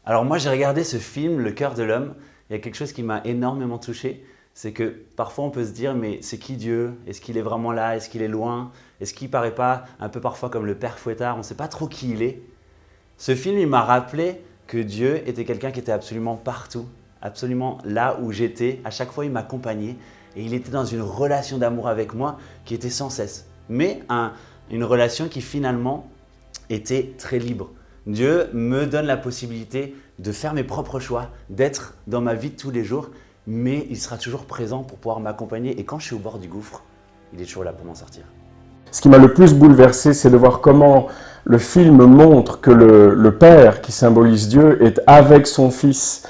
Alors moi j'ai regardé ce film, Le cœur de l'homme. Il y a quelque chose qui m'a énormément touché. C'est que parfois on peut se dire mais c'est qui Dieu? Est-ce qu'il est vraiment là? Est-ce qu'il est loin? Est-ce qu'il paraît pas un peu parfois comme le père Fouettard? On ne sait pas trop qui il est. Ce film il m'a rappelé que Dieu était quelqu'un qui était absolument partout, absolument là où j'étais. À chaque fois il m'accompagnait et il était dans une relation d'amour avec moi qui était sans cesse. Mais une relation qui finalement était très libre. Dieu me donne la possibilité de faire mes propres choix, d'être dans ma vie de tous les jours, mais il sera toujours présent pour pouvoir m'accompagner. Et quand je suis au bord du gouffre, il est toujours là pour m'en sortir. Ce qui m'a le plus bouleversé, c'est de voir comment le film montre que le Père, qui symbolise Dieu, est avec son Fils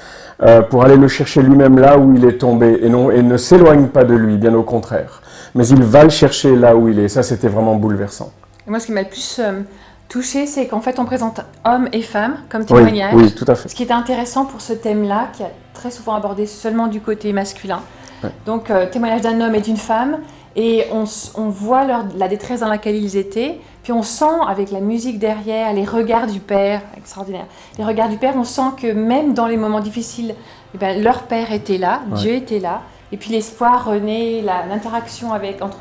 pour aller le chercher lui-même là où il est tombé et ne s'éloigne pas de lui, bien au contraire. Mais il va le chercher là où il est. Ça, c'était vraiment bouleversant. Et moi, ce qui m'a le plus touchée, c'est qu'en fait, on présente hommes et femmes comme témoignages. Oui, tout à fait. Ce qui est intéressant pour ce thème-là, qui est très souvent abordé seulement du côté masculin. Ouais. Donc, témoignage d'un homme et d'une femme. Et on voit la détresse dans laquelle ils étaient. Puis on sent, avec la musique derrière, les regards du père, extraordinaire. Les regards du père, on sent que même dans les moments difficiles, eh bien, leur père était là, Ouais. Dieu était là. Et puis l'espoir renaît, l'interaction entre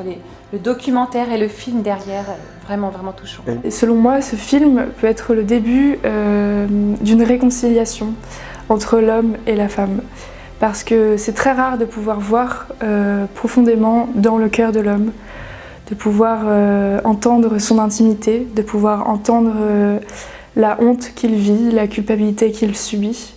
le documentaire et le film derrière, vraiment, vraiment touchant. Et selon moi, ce film peut être le début d'une réconciliation entre l'homme et la femme. Parce que c'est très rare de pouvoir voir profondément dans le cœur de l'homme, de pouvoir entendre son intimité, de pouvoir entendre la honte qu'il vit, la culpabilité qu'il subit.